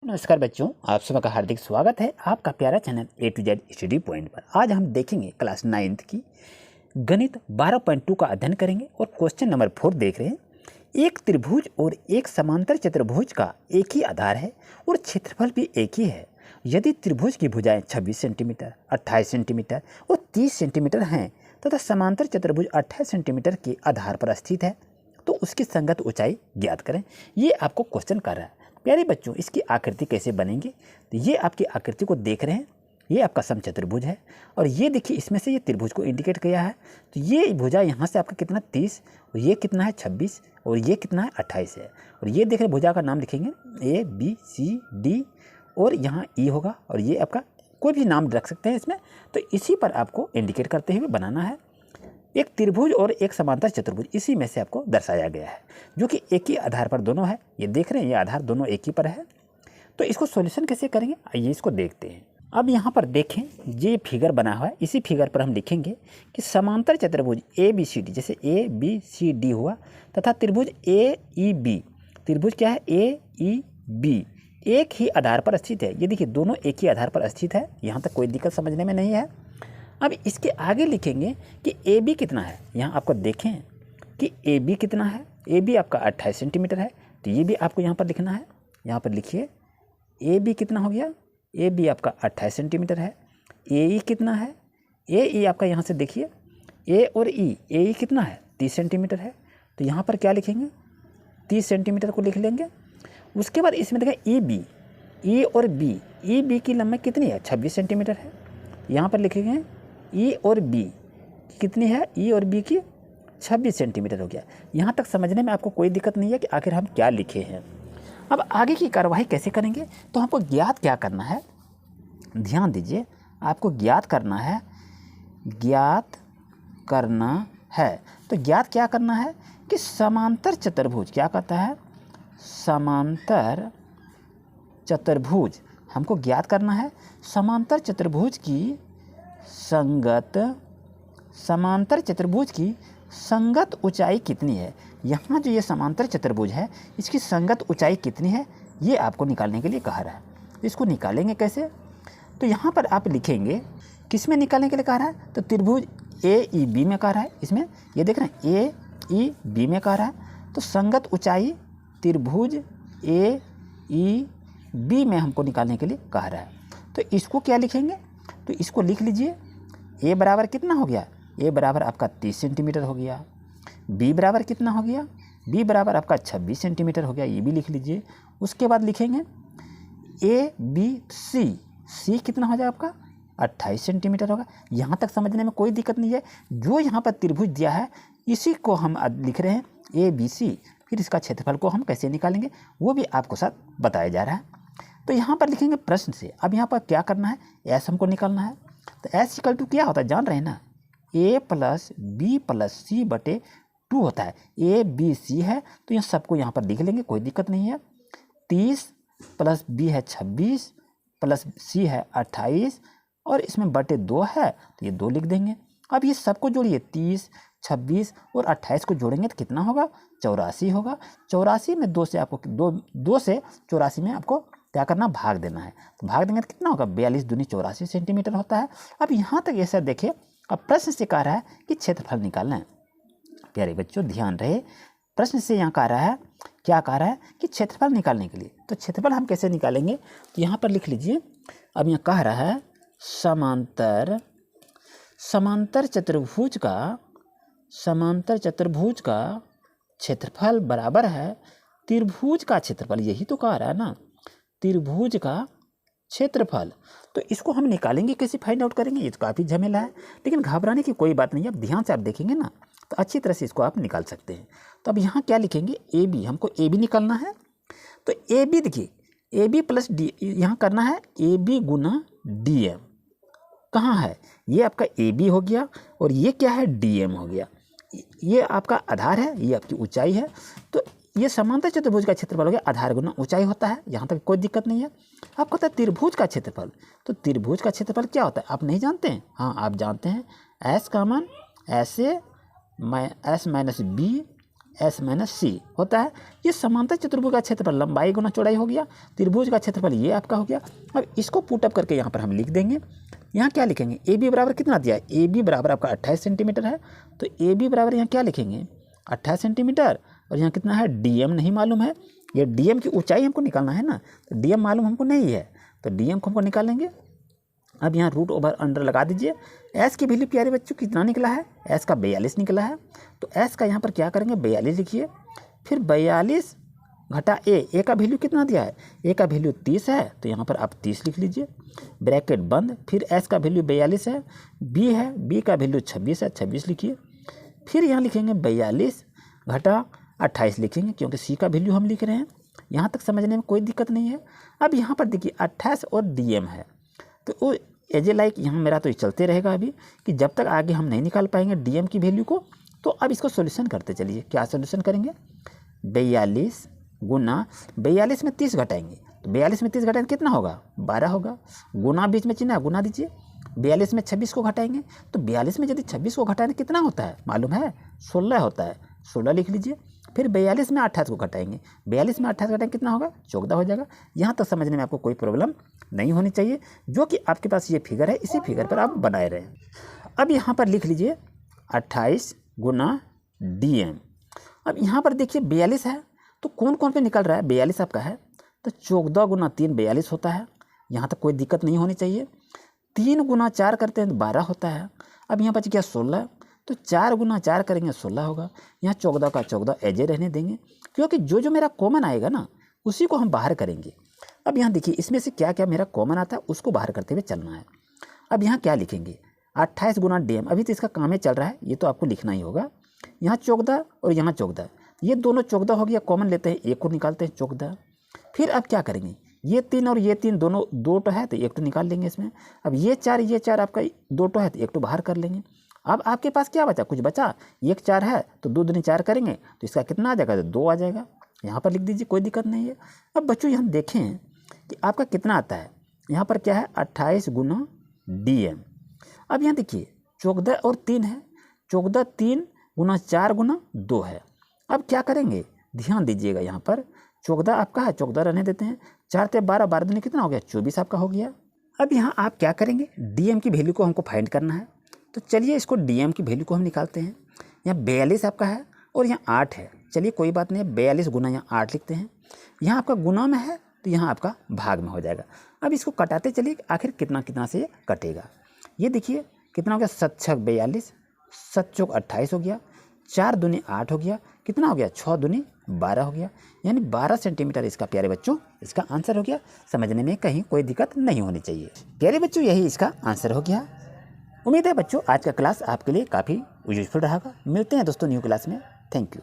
नमस्कार बच्चों, आप सबका हार्दिक स्वागत है आपका प्यारा channel A to Z study point पर। आज हम देखेंगे क्लास 9th की गणित 12.2 का अध्ययन करेंगे और क्वेश्चन नंबर 4 देख रहे हैं। एक त्रिभुज और एक समांतर चतुर्भुज का एक ही आधार है और क्षेत्रफल भी एक ही है। यदि त्रिभुज की भुजाएं 26 सेंटीमीटर, 28 सेंटीमीटर और 30 सेंटीमीटर हैं तथा समांतर चतुर्भुज 28 सेंटीमीटर के आधार पर स्थित है तो उसकी संगत ऊंचाई ज्ञात करें। ये आपको क्वेश्चन कर रहा है। प्यारे बच्चों, इसकी आकृति कैसे बनेगी? तो ये आपकी आकृति को देख रहे हैं, ये आपका समचतुर्भुज है और ये देखिए इसमें से ये त्रिभुज को इंडिकेट किया है। तो ये भुजा यहाँ से आपका कितना 30 और ये कितना है 26 और ये कितना है 28 है। और ये देख रहे भुजा का नाम लिखेंगे ABCD और यहाँ E होगा और ये आपका कोई भी नाम रख सकते हैं इसमें। तो इसी पर आपको इंडिकेट करते हुए बनाना है। एक त्रिभुज और एक समांतर चतुर्भुज इसी में से आपको दर्शाया गया है जो कि एक ही आधार पर दोनों है। ये देख रहे हैं, ये आधार दोनों एक ही पर है। तो इसको सॉल्यूशन कैसे करेंगे, आइए इसको देखते हैं। अब यहाँ पर देखें, ये फिगर बना हुआ है। इसी फिगर पर हम लिखेंगे कि समांतर चतुर्भुज ABCD, जैसे ABCD हुआ, तथा त्रिभुज AEB, त्रिभुज क्या है AEB, एक ही आधार पर स्थित है। ये देखिए दोनों एक ही आधार पर स्थित है, यहाँ तक कोई दिक्कत समझने में नहीं है। अब इसके आगे लिखेंगे कि AB कितना है। यहाँ आपको देखें कि AB कितना है। AB आपका 28 सेंटीमीटर है, तो ये भी आपको यहाँ पर लिखना है। यहाँ पर लिखिए AB कितना हो गया, AB आपका 28 सेंटीमीटर है। AE कितना है, AE आपका यहाँ से देखिए A और E, AE कितना है 30 सेंटीमीटर है, तो यहाँ पर क्या लिखेंगे 30 सेंटीमीटर को लिख लेंगे। उसके बाद इसमें देखें EB, E और B, EB की लंबाई कितनी है 26 सेंटीमीटर है। यहाँ पर लिखेंगे E और B कितनी है, E और B की 26 सेंटीमीटर हो गया। यहाँ तक समझने में आपको कोई दिक्कत नहीं है कि आखिर हम क्या लिखे हैं। अब आगे की कार्रवाई कैसे करेंगे, तो हमको ज्ञात क्या करना है, ध्यान दीजिए, आपको ज्ञात करना है, तो ज्ञात क्या करना है कि समांतर चतुर्भुज क्या कहता है, समांतर चतुर्भुज हमको ज्ञात करना है। समांतर चतुर्भुज की संगत ऊंचाई कितनी है। यहाँ जो ये समांतर चतुर्भुज है इसकी संगत ऊंचाई कितनी है, ये आपको निकालने के लिए कहा रहा है। इसको निकालेंगे कैसे, तो यहाँ पर आप लिखेंगे किस में निकालने के लिए कहा रहा है, तो त्रिभुज AEB में कहा रहा है। इसमें ये देख रहे हैं AEB में कहा रहा है, तो संगत ऊंचाई त्रिभुज AEB में हमको निकालने के लिए कहा रहा है। तो इसको क्या लिखेंगे, तो इसको लिख लीजिए A बराबर कितना हो गया, A बराबर आपका 30 सेंटीमीटर हो गया। B बराबर कितना हो गया, B बराबर आपका 26 सेंटीमीटर हो गया, ये भी लिख लीजिए। उसके बाद लिखेंगे ABC, C कितना हो जाएगा आपका 28 सेंटीमीटर होगा। यहाँ तक समझने में कोई दिक्कत नहीं है। जो यहाँ पर त्रिभुज दिया है इसी को हम लिख रहे हैं ABC, फिर इसका क्षेत्रफल को हम कैसे निकालेंगे वो भी आपको साथ बताया जा रहा है। तो यहाँ पर लिखेंगे प्रश्न से। अब यहाँ पर क्या करना है, S हमको निकालना है। तो S इक्वल टू क्या होता है जान रहे हैं ना, A plus B plus C बटे 2 होता है। A B C है तो यह सबको यहाँ पर लिख लेंगे, कोई दिक्कत नहीं है। 30 प्लस B है 26 प्लस C है 28 और इसमें बटे 2 है तो ये 2 लिख देंगे। अब ये सबको जोड़िए, 30, 26 और 28 को जोड़ेंगे तो कितना होगा 84 होगा। 84 में 2 से आपको 2 से 84 में आपको क्या करना, भाग देना है। तो भाग देंगे तो कितना होगा, 42 दूनी 84 सेंटीमीटर होता है। अब यहाँ तक ऐसा देखिए, अब प्रश्न से कह रहा है कि क्षेत्रफल निकालना है। प्यारे बच्चों ध्यान रहे, प्रश्न से यहाँ कह रहा है, क्या कह रहा है कि क्षेत्रफल निकालने के लिए। तो क्षेत्रफल हम कैसे निकालेंगे, तो यहाँ पर लिख लीजिए। अब यहाँ कह रहा है समांतर चतुर्भुज का क्षेत्रफल बराबर है त्रिभुज का क्षेत्रफल। यही तो कह रहा है ना, त्रिभुज का क्षेत्रफल। तो इसको हम निकालेंगे कैसे, फाइंड आउट करेंगे, ये तो काफ़ी झमेला है, लेकिन घबराने की कोई बात नहीं है। अब ध्यान से आप देखेंगे ना तो अच्छी तरह से इसको आप निकाल सकते हैं। तो अब यहाँ क्या लिखेंगे, AB, हमको AB निकालना है। तो AB देखिए, AB प्लस D यहाँ करना है, AB गुना DM कहाँ है, ये आपका AB हो गया और ये क्या है DM हो गया। ये आपका आधार है, ये आपकी ऊंचाई है। तो ये समांतर चतुर्भुज का क्षेत्रफल हो गया, आधार गुना ऊंचाई होता है, यहाँ तक कोई दिक्कत नहीं है। आप कहते हैं त्रिभुज का क्षेत्रफल, तो त्रिभुज का क्षेत्रफल क्या होता है आप नहीं जानते हैं, हाँ आप जानते हैं, S का मान S minus B S minus C होता है। ये समांतर चतुर्भुज का क्षेत्रफल लंबाई गुना चौड़ाई हो गया, त्रिभुज का क्षेत्रफल ये आपका हो गया। अब इसको पुटअप करके यहाँ पर हम लिख देंगे। यहाँ क्या लिखेंगे, ए बी बराबर कितना दिया है, ए बी बराबर आपका 28 सेंटीमीटर है, तो ए बी बराबर यहाँ क्या लिखेंगे 28 सेंटीमीटर, और यहाँ कितना है डीएम नहीं मालूम है, ये डीएम की ऊंचाई हमको निकालना है ना, तो डीएम मालूम हमको नहीं है, तो डीएम को हमको निकालेंगे। अब यहाँ रूट ओवर अंडर लगा दीजिए। एस की वैल्यू प्यारे बच्चों कितना निकला है, एस का 42 निकला है, तो एस का यहाँ पर क्या करेंगे 42 लिखिए, फिर 42 घटा ए का वैल्यू कितना दिया है, ए का वैल्यू 30 है, तो यहाँ पर आप 30 लिख लीजिए, ब्रैकेट बंद। फिर एस का वैल्यू 42 है, बी है, बी का वैल्यू 26 है, 26 लिखिए। फिर यहाँ लिखेंगे 42 घटा 28 लिखेंगे, क्योंकि सी का वैल्यू हम लिख रहे हैं। यहाँ तक समझने में कोई दिक्कत नहीं है। अब यहाँ पर देखिए 28 और डीएम है, तो वो एज ए लाइक यहाँ मेरा तो चलते रहेगा अभी, कि जब तक आगे हम नहीं निकाल पाएंगे डीएम की वैल्यू को। तो अब इसको सॉल्यूशन करते चलिए। क्या सॉल्यूशन करेंगे, 42 गुना 42 में 30 घटाएंगे, तो 42 में 30 घटाएंगे कितना होगा 12 होगा, गुना बीच में चिन्ह है गुना दीजिए। 42 में 26 को घटाएंगे, तो 42 में यदि 26 को घटाएंगे कितना होता है मालूम है 16 होता है, 16 लिख लीजिए। फिर 42 में 28 को घटाएंगे, 42 में 28 घटाएंगे कितना होगा 14 हो जाएगा। यहाँ तक समझने में आपको कोई प्रॉब्लम नहीं होनी चाहिए। जो कि आपके पास ये फिगर है, इसी फिगर पर आप बनाए रहें। अब यहाँ पर लिख लीजिए 28 गुना डीएम। अब यहाँ पर देखिए 42 है, तो कौन कौन पे निकल रहा है, 42 आपका है, तो 14 गुना 3 42 होता है। यहाँ तक कोई दिक्कत नहीं होनी चाहिए। 3 गुना 4 करते हैं तो 12 होता है। अब यहाँ बच गया 16, तो 4 गुना 4 करेंगे 16 होगा। यहाँ 14 का 14 एजे रहने देंगे, क्योंकि जो मेरा कॉमन आएगा ना उसी को हम बाहर करेंगे। अब यहाँ देखिए इसमें से क्या क्या मेरा कॉमन आता है उसको बाहर करते हुए चलना है। अब यहाँ क्या लिखेंगे 28 गुना डीएम, अभी तो इसका काम ही चल रहा है, ये तो आपको लिखना ही होगा। यहाँ 14 और यहाँ 14, ये दोनों 14 हो गया, कॉमन लेते हैं, एक को निकालते हैं 14। फिर अब क्या करेंगे, ये 3 और ये 3 दोनों 2 तो है, तो एक तो निकाल लेंगे इसमें। अब ये 4 आपका 2 तो है, तो एक तो बाहर कर लेंगे। अब आपके पास क्या बचा, कुछ बचा, 1 4 है, तो 2 दूनी 4 करेंगे तो इसका कितना आ जाएगा, तो 2 आ जाएगा। यहाँ पर लिख दीजिए, कोई दिक्कत नहीं है। अब बच्चों यहाँ देखें कि आपका कितना आता है, यहाँ पर क्या है 28 गुना डीएम। अब यहाँ देखिए 14 और 3 है, 14 3 गुना 4 गुना 2 है। अब क्या करेंगे, ध्यान दीजिएगा, यहाँ पर 14 आपका है, 14 रहने देते हैं, 4 से 12, 12 दूनी कितना हो गया 24 आपका हो गया। अब यहाँ आप क्या करेंगे, डीएम की वैल्यू को हमको फाइंड करना है, तो चलिए इसको डीएम की वैल्यू को हम निकालते हैं। यहाँ 42 आपका है और यहाँ 8 है, चलिए कोई बात नहीं, 42 गुना यहाँ 8 लिखते हैं। यहाँ आपका गुना में है तो यहाँ आपका भाग में हो जाएगा। अब इसको कटाते चलिए, आखिर कितना कितना से ये कटेगा। ये देखिए कितना हो गया, 7 6 42, 7 चौक 28 हो गया, 4 दूनी 8 हो गया, कितना हो गया 6 दूनी 12 हो गया, यानी 12 सेंटीमीटर इसका प्यारे बच्चों इसका आंसर हो गया। समझने में कहीं कोई दिक्कत नहीं होनी चाहिए। प्यारे बच्चों यही इसका आंसर हो गया। उम्मीद है बच्चों आज का क्लास आपके लिए काफ़ी यूजफुल रहा। मिलते हैं दोस्तों न्यू क्लास में। Thank you.